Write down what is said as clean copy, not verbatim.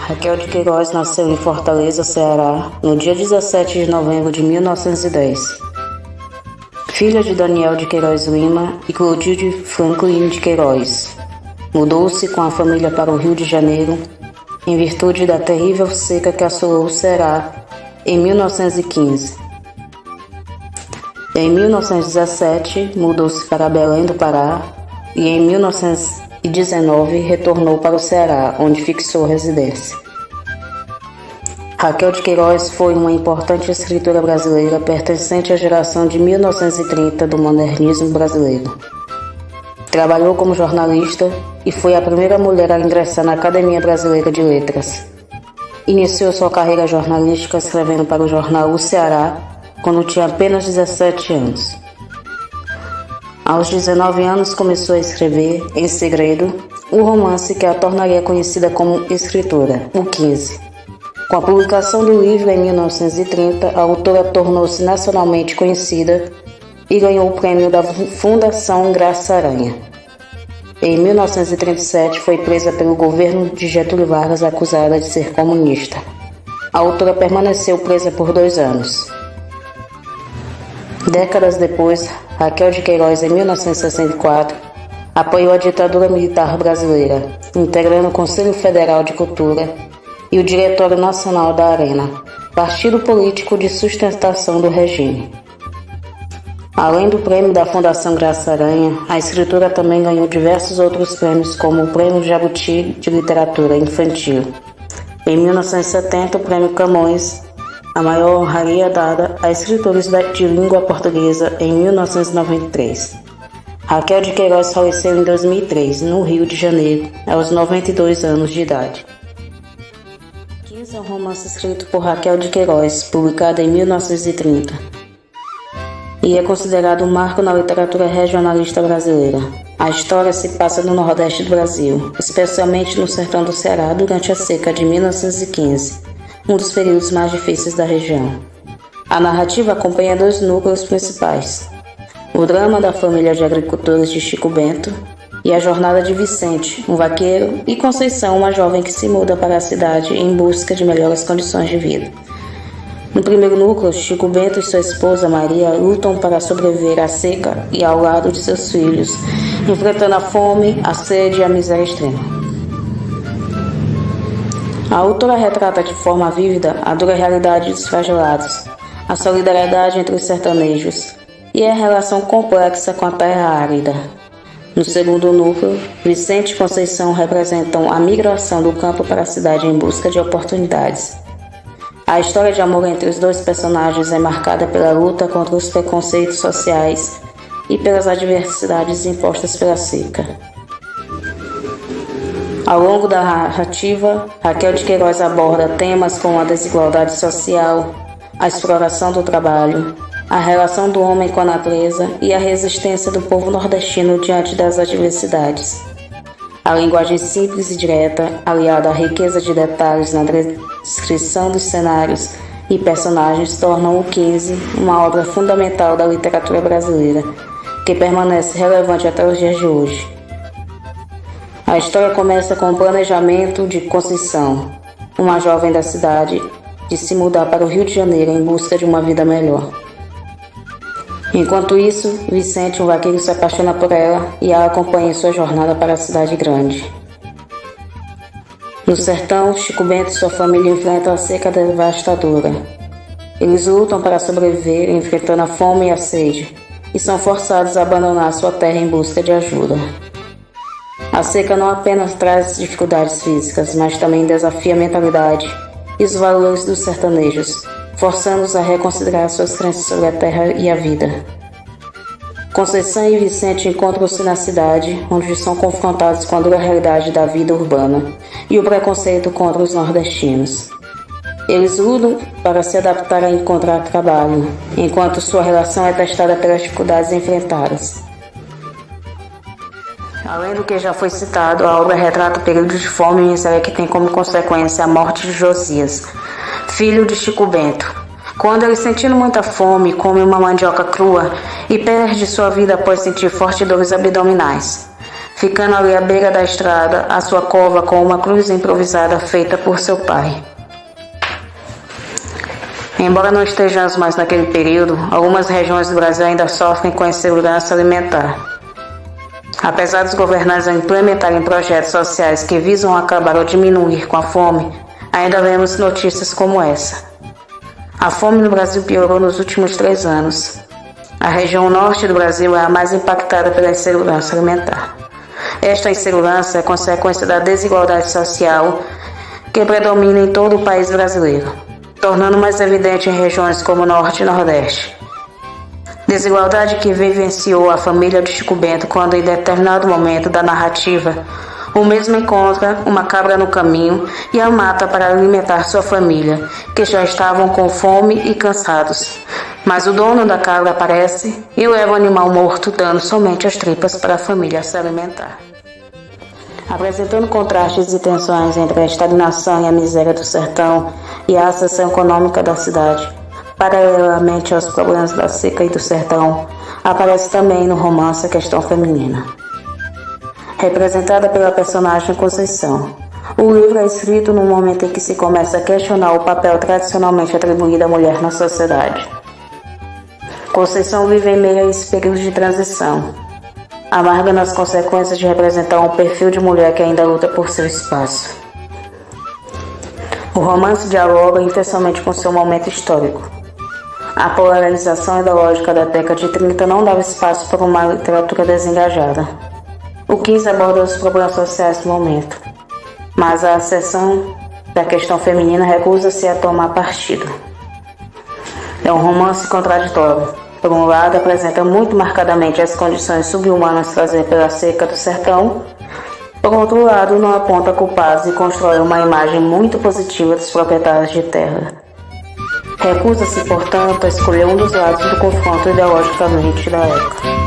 Raquel de Queiroz nasceu em Fortaleza, Ceará, no dia 17 de novembro de 1910. Filha de Daniel de Queiroz Lima e Clotilde Franklin de Queiroz. Mudou-se com a família para o Rio de Janeiro em virtude da terrível seca que assolou o Ceará em 1915. Em 1917, mudou-se para Belém do Pará e em 1919 retornou para o Ceará, onde fixou residência. Raquel de Queiroz foi uma importante escritora brasileira pertencente à geração de 1930 do modernismo brasileiro. Trabalhou como jornalista e foi a primeira mulher a ingressar na Academia Brasileira de Letras. Iniciou sua carreira jornalística escrevendo para o jornal O Ceará quando tinha apenas 17 anos. Aos 19 anos começou a escrever, em segredo, o romance que a tornaria conhecida como escritora, O 15. Com a publicação do livro em 1930, a autora tornou-se nacionalmente conhecida e ganhou o prêmio da Fundação Graça Aranha. Em 1937, foi presa pelo governo de Getúlio Vargas acusada de ser comunista. A autora permaneceu presa por 2 anos. Décadas depois, Raquel de Queiroz, em 1964, apoiou a ditadura militar brasileira, integrando o Conselho Federal de Cultura e o Diretório Nacional da Arena, partido político de sustentação do regime. Além do prêmio da Fundação Graça Aranha, a escritora também ganhou diversos outros prêmios, como o Prêmio Jabuti de Literatura Infantil. Em 1970, o Prêmio Camões, a maior honraria dada a escritores de língua portuguesa em 1993. Raquel de Queiroz faleceu em 2003, no Rio de Janeiro, aos 92 anos de idade. 15 é um romance escrito por Raquel de Queiroz, publicado em 1930, e é considerado um marco na literatura regionalista brasileira. A história se passa no Nordeste do Brasil, especialmente no sertão do Ceará, durante a seca de 1915, um dos períodos mais difíceis da região. A narrativa acompanha 2 núcleos principais: o drama da família de agricultores de Chico Bento e a jornada de Vicente, um vaqueiro, e Conceição, uma jovem que se muda para a cidade em busca de melhores condições de vida. No primeiro núcleo, Chico Bento e sua esposa Maria lutam para sobreviver à seca e ao lado de seus filhos, enfrentando a fome, a sede e a miséria extrema. A autora retrata de forma vívida a dura realidade dos flagelados, a solidariedade entre os sertanejos e a relação complexa com a terra árida. No segundo núcleo, Vicente e Conceição representam a migração do campo para a cidade em busca de oportunidades. A história de amor entre os 2 personagens é marcada pela luta contra os preconceitos sociais e pelas adversidades impostas pela seca. Ao longo da narrativa, Raquel de Queiroz aborda temas como a desigualdade social, a exploração do trabalho, a relação do homem com a natureza e a resistência do povo nordestino diante das adversidades. A linguagem simples e direta, aliada à riqueza de detalhes na descrição dos cenários e personagens, tornam o 15 uma obra fundamental da literatura brasileira, que permanece relevante até os dias de hoje. A história começa com o planejamento de Conceição, uma jovem da cidade, de se mudar para o Rio de Janeiro em busca de uma vida melhor. Enquanto isso, Vicente, um vaqueiro, se apaixona por ela e a acompanha em sua jornada para a cidade grande. No sertão, Chico Bento e sua família enfrentam a seca devastadora. Eles lutam para sobreviver, enfrentando a fome e a sede, e são forçados a abandonar sua terra em busca de ajuda. A seca não apenas traz dificuldades físicas, mas também desafia a mentalidade e os valores dos sertanejos, forçando-os a reconsiderar suas crenças sobre a terra e a vida. Conceição e Vicente encontram-se na cidade, onde são confrontados com a dura realidade da vida urbana e o preconceito contra os nordestinos. Eles lutam para se adaptar a encontrar trabalho, enquanto sua relação é testada pelas dificuldades enfrentadas. Além do que já foi citado, a obra retrata o período de fome e miséria que tem como consequência a morte de Josias, filho de Chico Bento. Quando ele, sentindo muita fome, come uma mandioca crua e perde sua vida após sentir fortes dores abdominais. ficando ali à beira da estrada a sua cova com uma cruz improvisada feita por seu pai. Embora não estejamos mais naquele período, algumas regiões do Brasil ainda sofrem com a insegurança alimentar. Apesar dos governantes implementarem projetos sociais que visam acabar ou diminuir com a fome, ainda vemos notícias como essa. A fome no Brasil piorou nos últimos 3 anos. A região norte do Brasil é a mais impactada pela insegurança alimentar. Esta insegurança é consequência da desigualdade social que predomina em todo o país brasileiro, tornando mais evidente em regiões como o Norte e Nordeste. Desigualdade que vivenciou a família de Chico Bento quando, em determinado momento da narrativa, o mesmo encontra uma cabra no caminho e a mata para alimentar sua família, que já estavam com fome e cansados. Mas o dono da cabra aparece e leva o animal morto, dando somente as tripas para a família se alimentar. Apresentando contrastes e tensões entre a estagnação e a miséria do sertão e a ascensão econômica da cidade, paralelamente aos problemas da seca e do sertão, aparece também no romance a questão feminina, representada pela personagem Conceição. O livro é escrito num momento em que se começa a questionar o papel tradicionalmente atribuído à mulher na sociedade. Conceição vive em meio a esse período de transição, amargando as consequências de representar um perfil de mulher que ainda luta por seu espaço. O romance dialoga intensamente com seu momento histórico. A polarização ideológica da década de 30 não dava espaço para uma literatura desengajada. O 15 aborda os problemas sociais do momento, mas a seção da questão feminina recusa-se a tomar partido. É um romance contraditório. Por um lado, apresenta muito marcadamente as condições subhumanas trazidas pela seca do sertão. Por outro lado, não aponta culpados e constrói uma imagem muito positiva dos proprietários de terra. Recusa-se, portanto, a escolher um dos lados do confronto ideologicamente da época.